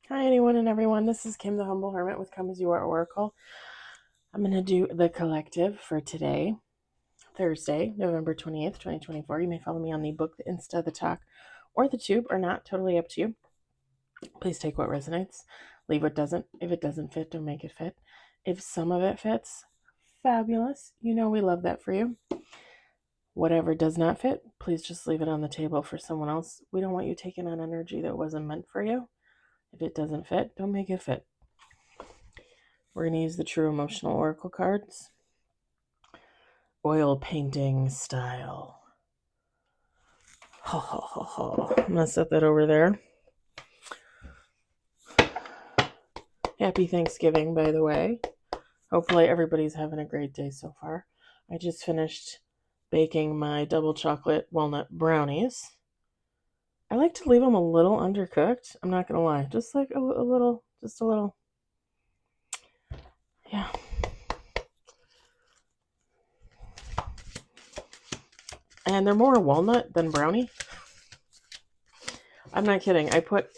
Hi, anyone and everyone. This is Kim, the Humble Hermit with Come As You Are Oracle. I'm going to do the collective for today, Thursday, November 28th, 2024. You may follow me on the book, the Insta, the talk, or the tube, or not. Totally up to you. Please take what resonates. Leave what doesn't. If it doesn't fit, don't make it fit. If some of it fits, fabulous. You know we love that for you. Whatever does not fit, please just leave it on the table for someone else. We don't want you taking on energy that wasn't meant for you. If it doesn't fit, don't make it fit. We're going to use the True Emotional Oracle cards. Oil painting style. I'm going to set that over there. Happy Thanksgiving, by the way. Hopefully everybody's having a great day so far. I just finished baking my double chocolate walnut brownies. I like to leave them a little undercooked. I'm not going to lie. Just like a little. Yeah. And they're more walnut than brownie. I'm not kidding. I bought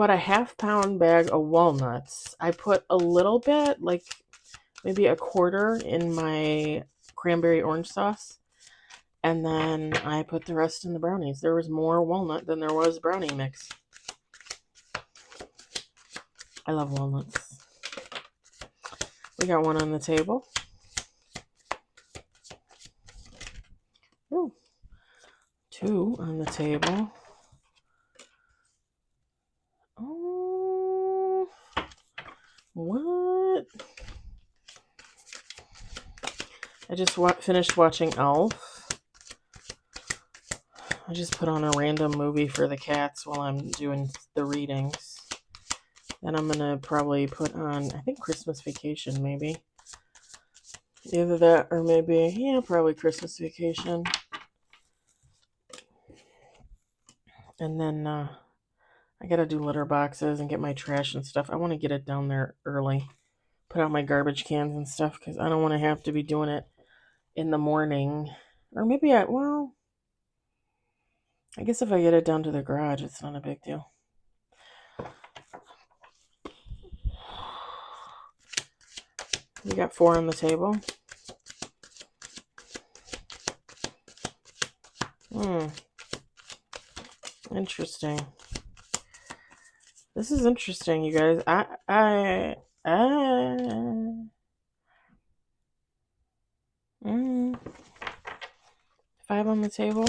a half-pound bag of walnuts. I put a little bit, like maybe a quarter, in my cranberry orange sauce. And then I put the rest in the brownies. There was more walnut than there was brownie mix. I love walnuts. We got one on the table. Ooh. Two on the table. Oh, what? I just finished watching Elf. I just put on a random movie for the cats while I'm doing the readings. Then I'm going to probably put on, I think, Christmas Vacation, maybe. Either that or maybe, probably Christmas Vacation. And then I got to do litter boxes and get my trash and stuff. I want to get it down there early. Put out my garbage cans and stuff because I don't want to have to be doing it in the morning. Or maybe I guess if I get it down to the garage, it's not a big deal. We got 4 on the table. Interesting. This is interesting, you guys. 5 on the table.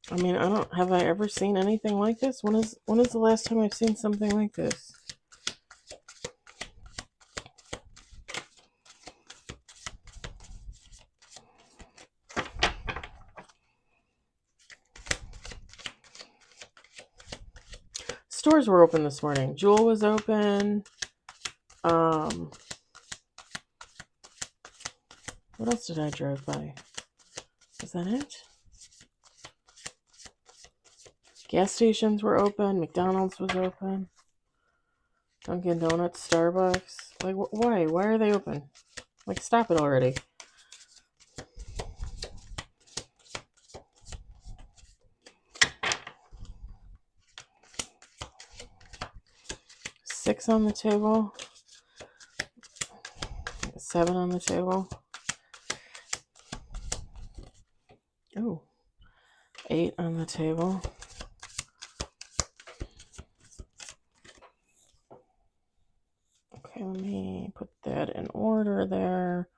I mean, have I ever seen anything like this? When is the last time I've seen something like this? Stores were open this morning. Jewel was open. What else did I drive by? Is that it? Gas stations were open. McDonald's was open. Dunkin' Donuts, Starbucks. Like, why? Why are they open? Like, stop it already. Six on the table. 7 on the table. Oh. 8 on the table. Okay, let me put that in order there.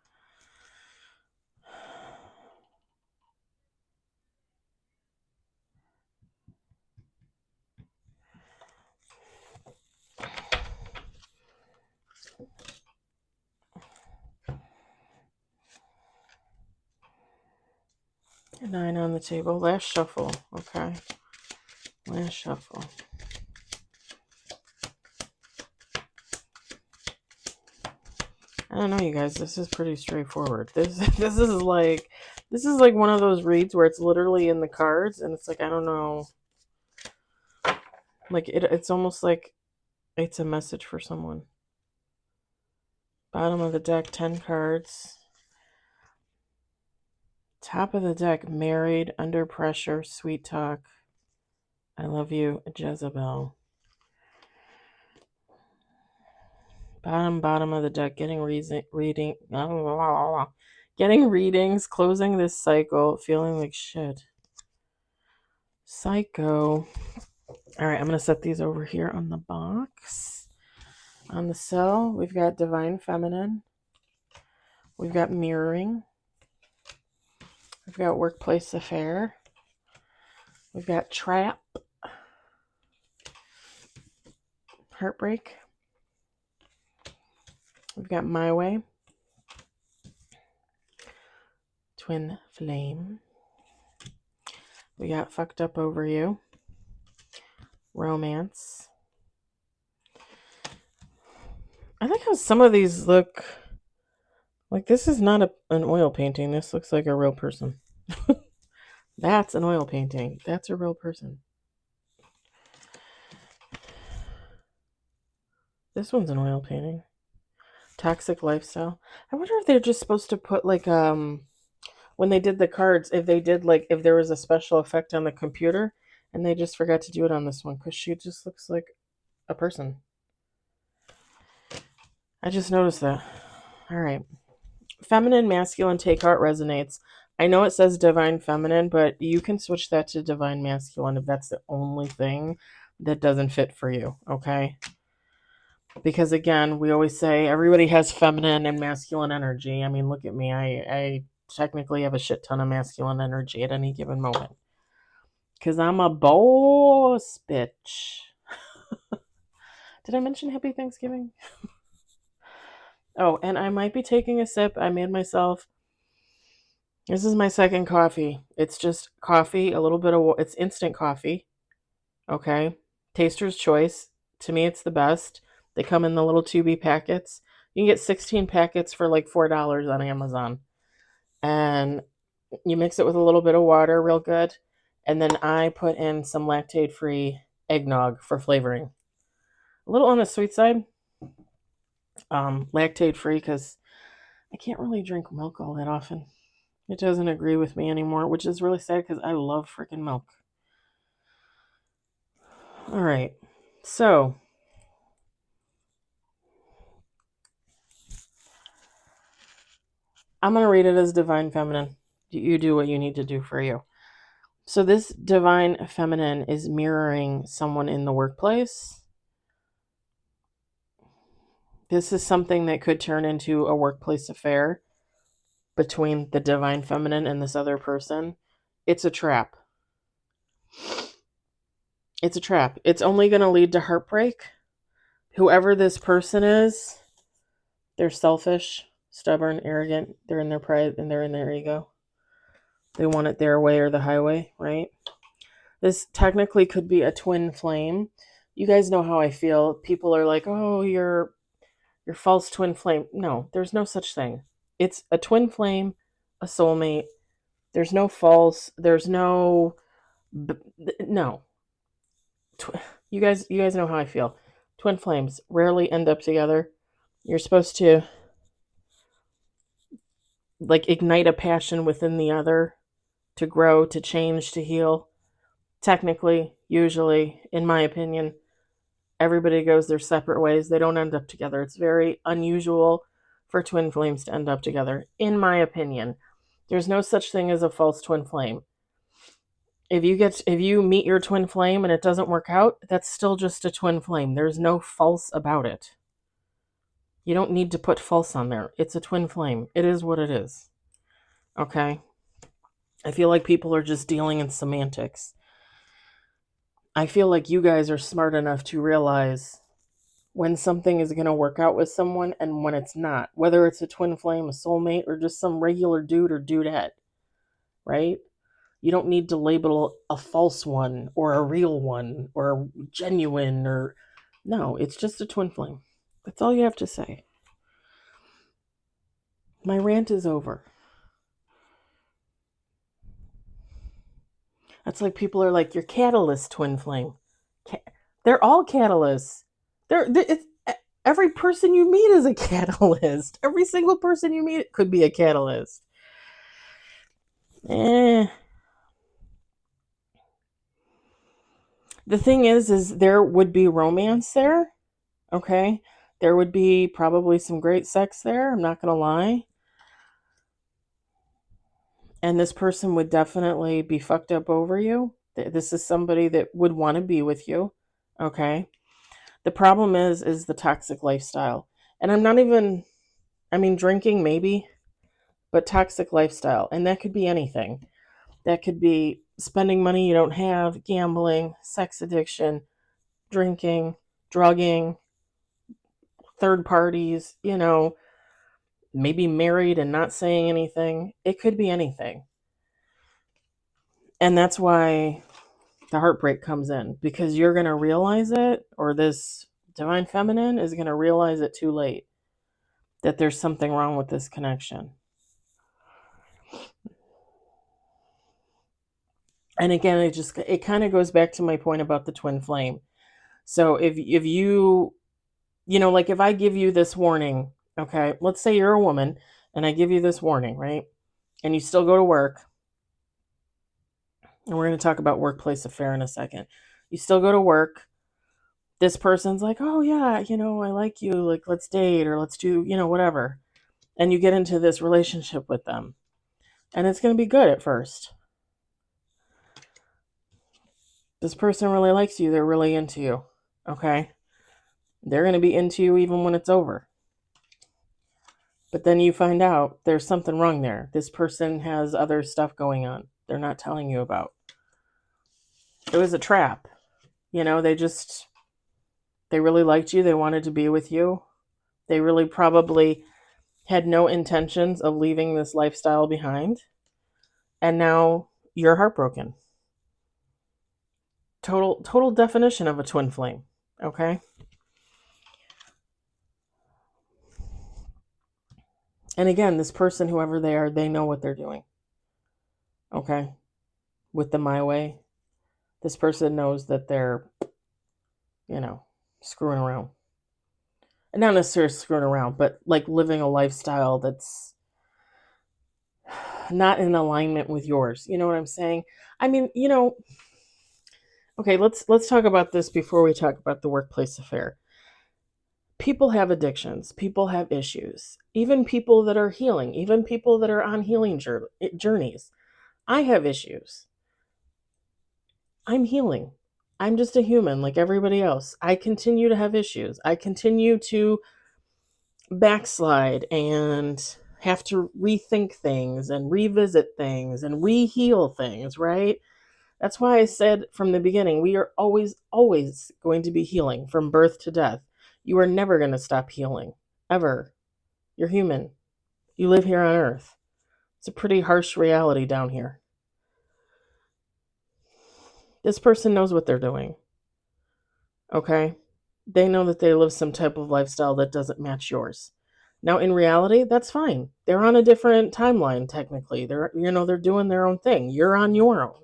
A 9 on the table. Last shuffle. Okay. Last shuffle. I don't know, you guys. This is pretty straightforward. This is like one of those reads where it's literally in the cards, and it's like, I don't know. Like it's almost like it's a message for someone. Bottom of the deck, 10 cards. Top of the deck, married, under pressure, sweet talk. I love you, Jezebel. Bottom of the deck, getting readings, closing this cycle, feeling like shit. Psycho. All right, I'm going to set these over here on the box. On the cell, we've got Divine Feminine. We've got Mirroring. We've got Workplace Affair. We've got Trap. Heartbreak. We've got My Way. Twin Flame. We got Fucked Up Over You. Romance. I like how some of these look like this is not an oil painting. This looks like a real person. That's an oil painting. That's a real person. This one's an oil painting. Toxic Lifestyle. I wonder if they're just supposed to put like when they did the cards, if they did like if there was a special effect on the computer and they just forgot to do it on this one because she just looks like a person. I just noticed that. All right. Feminine, masculine, take heart resonates. I know it says divine feminine, but you can switch that to divine masculine if that's the only thing that doesn't fit for you, okay? Because again, we always say everybody has feminine and masculine energy. I mean, look at me. I technically have a shit ton of masculine energy at any given moment. Because I'm a boss bitch. Did I mention Happy Thanksgiving? Oh, and I might be taking a sip. I made myself. This is my second coffee. It's just coffee, a little bit of. It's instant coffee. Okay. Taster's choice. To me, it's the best. They come in the little 2B packets. You can get 16 packets for like $4 on Amazon. And you mix it with a little bit of water, real good. And then I put in some lactate-free eggnog for flavoring. A little on the sweet side. Lactate-free because I can't really drink milk all that often. It doesn't agree with me anymore, which is really sad because I love freaking milk. All right. So, I'm going to read it as divine feminine. You do what you need to do for you. So this divine feminine is mirroring someone in the workplace. This is something that could turn into a workplace affair between the divine feminine and this other person. It's a trap. It's a trap. It's only going to lead to heartbreak. Whoever this person is, they're selfish, stubborn, arrogant. They're in their pride and they're in their ego. They want it their way or the highway, right? This technically could be a twin flame. You guys know how I feel. People are like, oh, you're false twin flame. No, there's no such thing. It's a twin flame, a soulmate. There's no false. There's no no. You guys know how I feel. Twin flames rarely end up together. You're supposed to like ignite a passion within the other to grow, to change, to heal. Technically, usually, in my opinion, everybody goes their separate ways. They don't end up together. It's very unusual for twin flames to end up together, in my opinion. There's no such thing as a false twin flame. If you meet your twin flame and it doesn't work out, that's still just a twin flame. There's no false about it. You don't need to put false on there. It's a twin flame. It is what it is. Okay? I feel like people are just dealing in semantics. I feel like you guys are smart enough to realize when something is going to work out with someone and when it's not. Whether it's a twin flame, a soulmate, or just some regular dude or dudette. Right? You don't need to label a false one or a real one or a genuine or... No, it's just a twin flame. That's all you have to say. My rant is over. That's like people are like, your catalyst twin flame. They're all catalysts. Every person you meet is a catalyst. Every single person you meet could be a catalyst. The thing is there would be romance there. Okay. There would be probably some great sex there. I'm not going to lie. And this person would definitely be fucked up over you. This is somebody that would want to be with you. Okay. The problem is the toxic lifestyle. And I'm not even, I mean, drinking maybe, but toxic lifestyle. And that could be anything. That could be spending money you don't have, gambling, sex addiction, drinking, drugging, third parties, maybe married and not saying anything. It could be anything. And that's why the heartbreak comes in, because you're going to realize it, or this divine feminine is going to realize it too late, that there's something wrong with this connection. And again, it kind of goes back to my point about the twin flame. So if you, like if I give you this warning, okay, let's say you're a woman and I give you this warning, right? And you still go to work, and we're going to talk about workplace affair in a second. You still go to work. This person's like, oh yeah, I like you, like let's date, or let's do, whatever. And you get into this relationship with them. And it's going to be good at first. This person really likes you. They're really into you. Okay? They're going to be into you even when it's over. But then you find out there's something wrong there. This person has other stuff going on they're not telling you about. It was a trap. They really liked you. They wanted to be with you. They really probably had no intentions of leaving this lifestyle behind. And now you're heartbroken. Total definition of a twin flame. Okay? And again, this person, whoever they are, they know what they're doing. Okay? With the my way, this person knows that they're, screwing around. And not necessarily screwing around, but like living a lifestyle that's not in alignment with yours. You know what I'm saying? I mean, okay, let's talk about this before we talk about the workplace affair. People have addictions. People have issues. Even people that are healing, even people that are on healing journeys. I have issues. I'm healing. I'm just a human like everybody else. I continue to have issues. I continue to backslide and have to rethink things and revisit things and re-heal things, right? That's why I said from the beginning, we are always, always going to be healing from birth to death. You are never going to stop healing, ever. You're human. You live here on Earth. It's a pretty harsh reality down here. This person knows what they're doing. Okay? They know that they live some type of lifestyle that doesn't match yours. Now, in reality, that's fine. They're on a different timeline, technically. They're doing their own thing. You're on your own.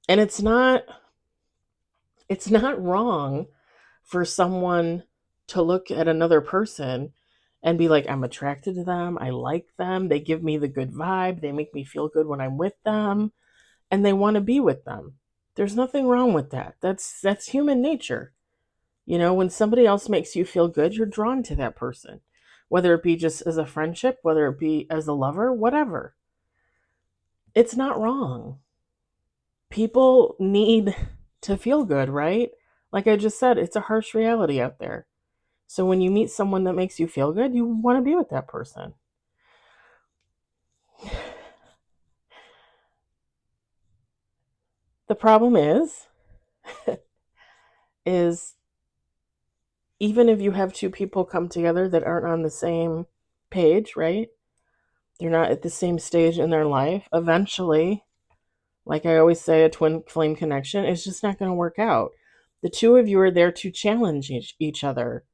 And it's not wrong for someone to look at another person and be like, I'm attracted to them. I like them. They give me the good vibe. They make me feel good when I'm with them. And they want to be with them. There's nothing wrong with that. That's human nature. When somebody else makes you feel good, you're drawn to that person. Whether it be just as a friendship, whether it be as a lover, whatever. It's not wrong. People need to feel good, right? Like I just said, it's a harsh reality out there. So when you meet someone that makes you feel good, you want to be with that person. The problem is even if you have two people come together that aren't on the same page, right? They're not at the same stage in their life. Eventually, like I always say, a twin flame connection is just not going to work out. The two of you are there to challenge each other.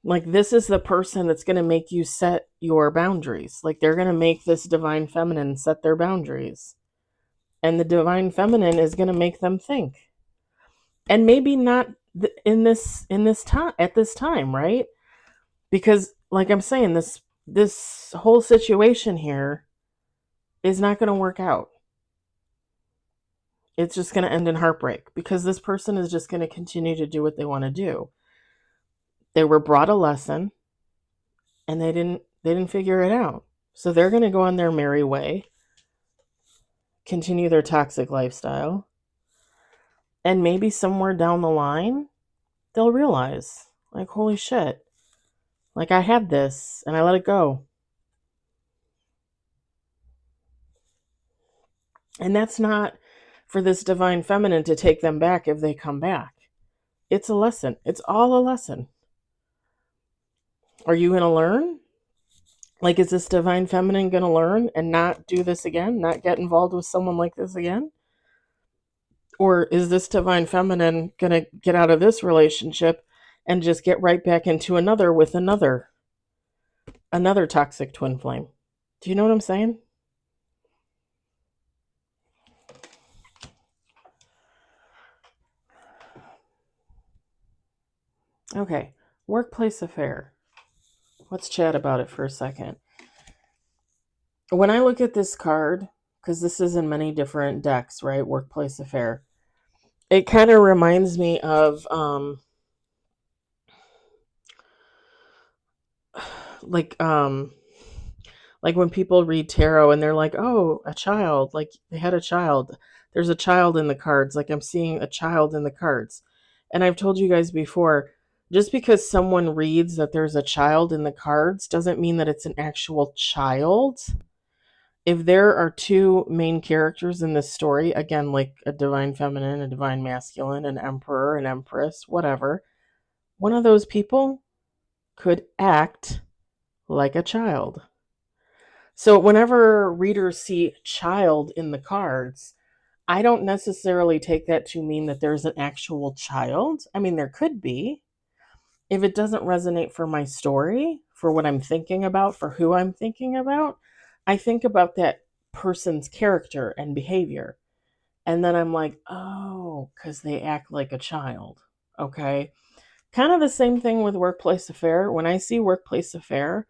Like, this is the person that's going to make you set your boundaries. Like, they're going to make this divine feminine set their boundaries. And the divine feminine is going to make them think. And maybe not in this time, at this time, right? Because like I'm saying, this whole situation here is not going to work out. it's just going to end in heartbreak because this person is just going to continue to do what they want to do. They were brought a lesson and they didn't figure it out. So they're going to go on their merry way, continue their toxic lifestyle, and maybe somewhere down the line they'll realize, like, holy shit, like I had this and I let it go. And that's not for this divine feminine to take them back if they come back. It's a lesson. It's all a lesson. Are you going to learn? Like, is this divine feminine going to learn and not do this again? Not get involved with someone like this again? Or is this divine feminine going to get out of this relationship and just get right back into another with another toxic twin flame? Do you know what I'm saying? Okay, workplace affair. Let's chat about it for a second. When I look at this card, because this is in many different decks, right? Workplace affair. It kind of reminds me of like when people read tarot and they're like, oh, a child, like they had a child. There's a child in the cards. Like I'm seeing a child in the cards. And I've told you guys before, just because someone reads that there's a child in the cards doesn't mean that it's an actual child. If there are two main characters in this story, again, like a divine feminine, a divine masculine, an emperor, an empress, whatever, one of those people could act like a child. So whenever readers see child in the cards, I don't necessarily take that to mean that there's an actual child. I mean, there could be. If it doesn't resonate for my story, for what I'm thinking about, for who I'm thinking about, I think about that person's character and behavior. And then I'm like, oh, because they act like a child. Okay. Kind of the same thing with workplace affair. When I see workplace affair,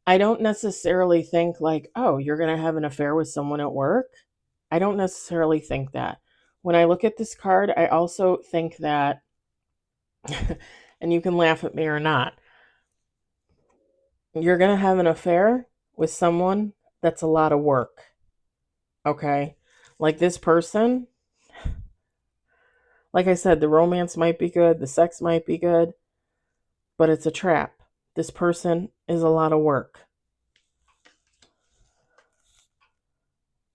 I don't necessarily think like, oh, you're going to have an affair with someone at work. I don't necessarily think that. When I look at this card, I also think that, and you can laugh at me or not, you're going to have an affair with someone that's a lot of work. Okay? Like this person, like I said, the romance might be good, the sex might be good, but it's a trap. This person is a lot of work.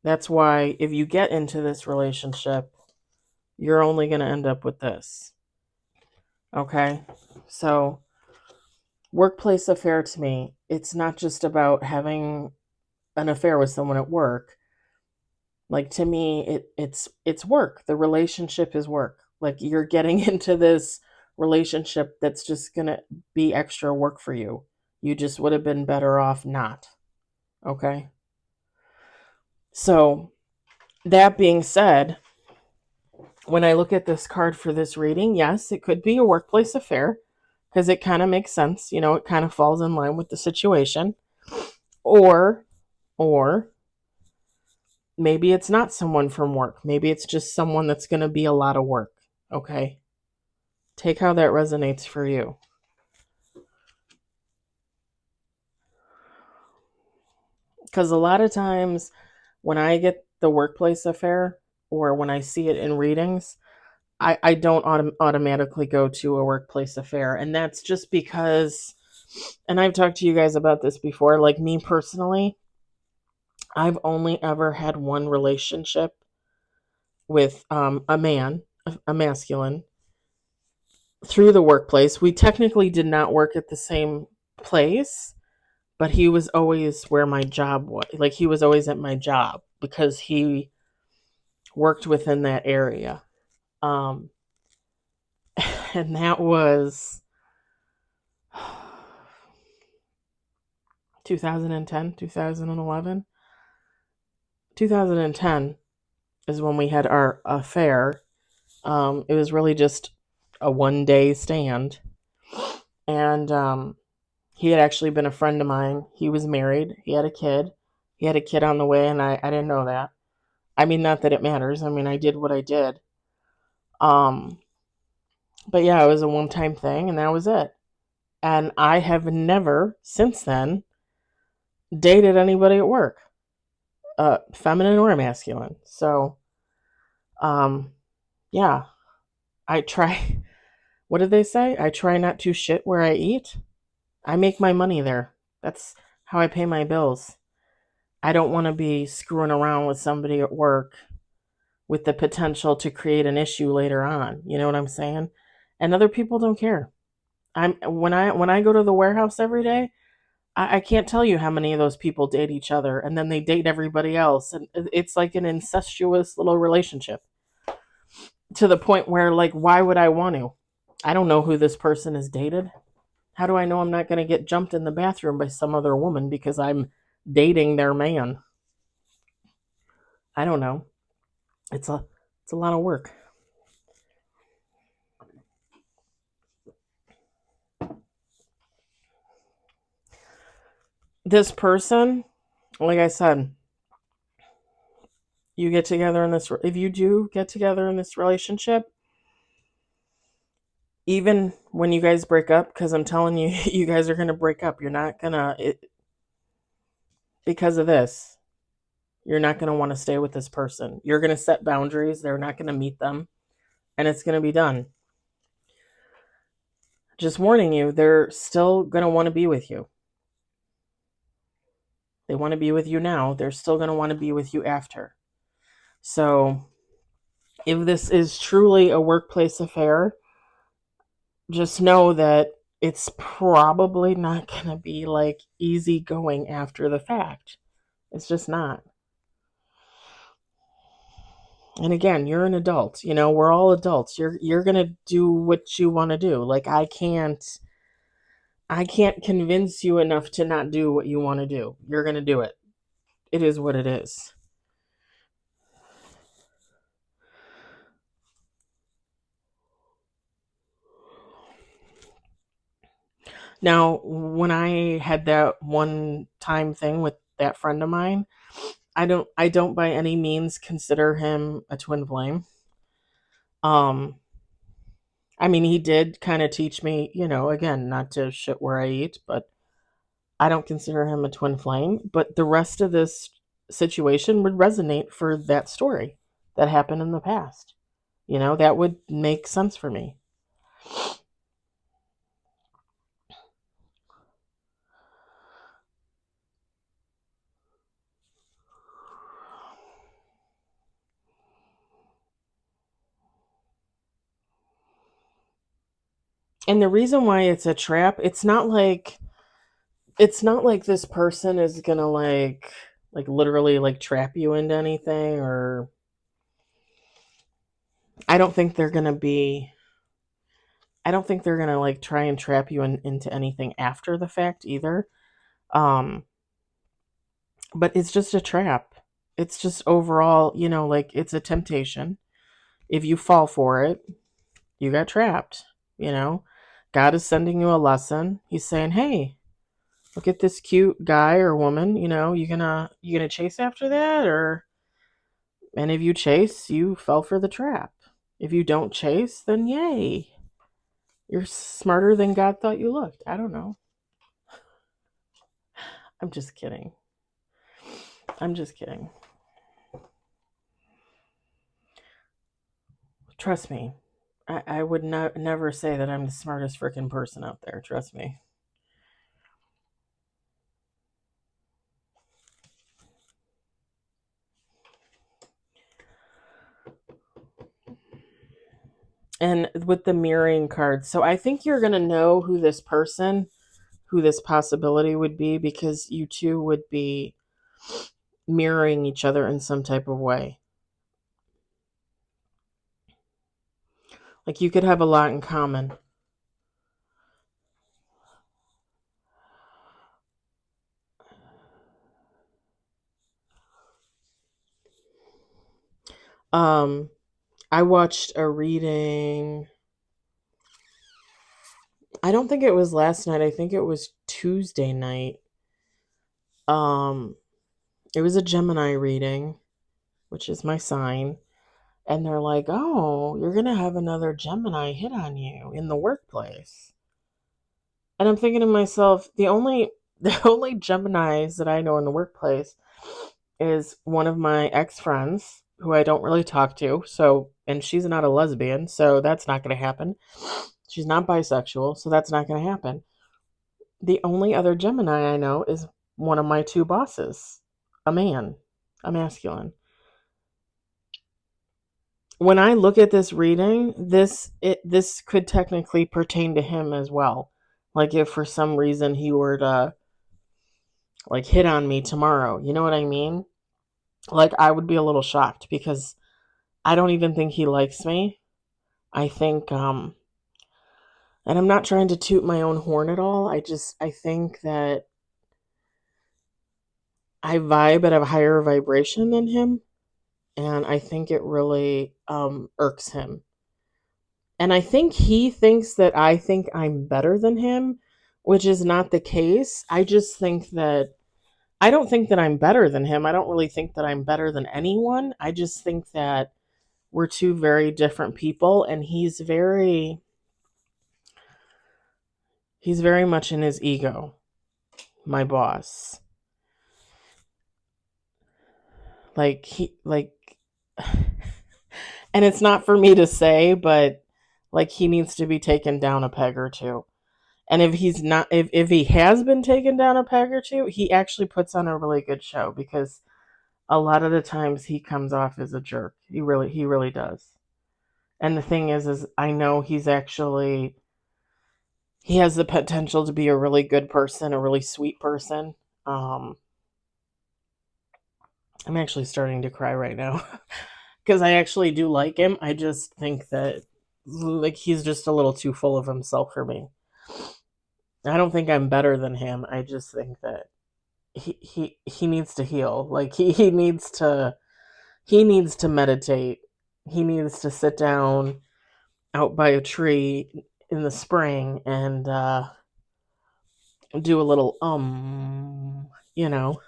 That's why if you get into this relationship, you're only going to end up with this. Okay? So, workplace affair to me, it's not just about having an affair with someone at work. Like to me, it's work. The relationship is work. Like you're getting into this relationship that's just going to be extra work for you. You just would have been better off not. Okay? So, that being said, when I look at this card for this reading, yes, it could be a workplace affair because it kind of makes sense. You know, it kind of falls in line with the situation. Or maybe it's not someone from work. Maybe it's just someone that's going to be a lot of work. Okay? Take how that resonates for you. Because a lot of times when I get the workplace affair or when I see it in readings, I don't automatically go to a workplace affair. And that's just because, and I've talked to you guys about this before, like me personally, I've only ever had one relationship with a man, a masculine, through the workplace. We technically did not work at the same place, but he was always where my job was. Like he was always at my job because he worked within that area. And that was 2010, 2011. 2010 is when we had our affair. It was really just a one-day stand. And he had actually been a friend of mine. He was married. He had a kid. He had a kid on the way, and I didn't know that. I mean, not that it matters. I mean, I did what I did. Um, but yeah, it was a one-time thing, and that was it. And I have never since then dated anybody at work, feminine or masculine. So, um, yeah, I try. What did they say? I try not to shit where I eat. I make my money there. That's how I pay my bills. I don't want to be screwing around with somebody at work with the potential to create an issue later on. You know what I'm saying? And other people don't care. When I go to the warehouse every day, I can't tell you how many of those people date each other and then they date everybody else, and it's like an incestuous little relationship to the point where, like, why would I want to? I don't know who this person has dated. How do I know I'm not going to get jumped in the bathroom by some other woman because I'm dating their man? I don't know. It's a lot of work. This person, like I said, you get together in this, if you do get together in this relationship, even when you guys break up, because I'm telling you, you guys are going to break up. You're not going to, because of this, you're not going to want to stay with this person. You're going to set boundaries. They're not going to meet them, and it's going to be done. Just warning you, they're still going to want to be with you. They want to be with you now. They're still going to want to be with you after. So if this is truly a workplace affair, just know that it's probably not going to be like easy going after the fact. It's just not. And again, you're an adult. You know, we're all adults. You're going to do what you want to do. Like I can't convince you enough to not do what you want to do. You're going to do it. It is what it is. Now, when I had that one time thing with that friend of mine, I don't by any means consider him a twin flame. Um I mean, he did kind of teach me, again, not to shit where I eat, but I don't consider him a twin flame, but the rest of this situation would resonate for that story that happened in the past. That would make sense for me. And the reason why it's a trap, it's not like this person is going to like literally like trap you into anything, or I don't think they're going to be I don't think they're going to like try and trap you into anything after the fact either. Um but it's just a trap. It's just overall, like it's a temptation. If you fall for it, you got trapped, you know. God is sending you a lesson. He's saying, "Hey, look at this cute guy or woman, you gonna chase after that, or and if you chase, you fell for the trap. If you don't chase, then yay. You're smarter than God thought you looked." I don't know. I'm just kidding. I'm just kidding. Trust me. I would never say that I'm the smartest freaking person out there. Trust me. And with the mirroring cards, so I think you're going to know who this possibility would be, because you two would be mirroring each other in some type of way. Like you could have a lot in common. I watched a reading. I don't think it was last night. I think it was Tuesday night. Um, it was a Gemini reading which is my sign, and they're like, oh, you're going to have another Gemini hit on you in the workplace. And I'm thinking to myself, the only Geminis that I know in the workplace is one of my ex-friends who I don't really talk to. So, and she's not a lesbian, so that's not going to happen. She's not bisexual, so that's not going to happen. The only other Gemini I know is one of my two bosses, a man, a masculine. When I look at this reading, this could technically pertain to him as well. Like if for some reason he were to like hit on me tomorrow, you know what I mean? Like I would be a little shocked because I don't even think he likes me. I think and I'm not trying to toot my own horn at all. I think that I vibe at a higher vibration than him, and I think it really irks him. And I think he thinks that I think I'm better than him, which is not the case. I just think that I don't think that I'm better than him. I don't really think that I'm better than anyone. I just think that we're two very different people, and he's very much in his ego, my boss. Like and it's not for me to say, but like he needs to be taken down a peg or two. And if he's not, if he has been taken down a peg or two, he actually puts on a really good show because a lot of the times he comes off as a jerk. He really does. And the thing is I know he has the potential to be a really good person, a really sweet person. Um, I'm actually starting to cry right now because I actually do like him. I just think that like he's just a little too full of himself for me. I don't think I'm better than him. I just think that he needs to heal. Like he needs to meditate. He needs to sit down out by a tree in the spring and do a little you know.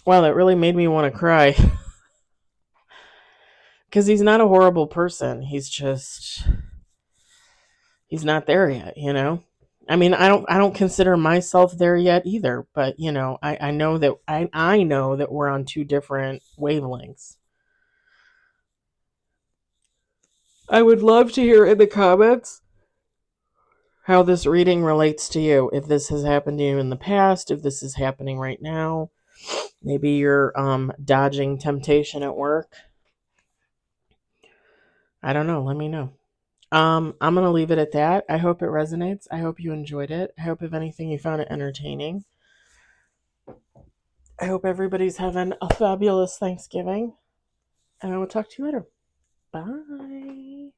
Wow, that really made me want to cry. Cuz he's not a horrible person. He's not there yet, you know. I mean, I don't consider myself there yet either, but you know, I know that I know that we're on two different wavelengths. I would love to hear in the comments how this reading relates to you. If this has happened to you in the past, if this is happening right now, maybe you're dodging temptation at work. I don't know, let me know. I'm going to leave it at that. I hope it resonates. I hope you enjoyed it. I hope if anything you found it entertaining. I hope everybody's having a fabulous Thanksgiving. And I will talk to you later. Bye.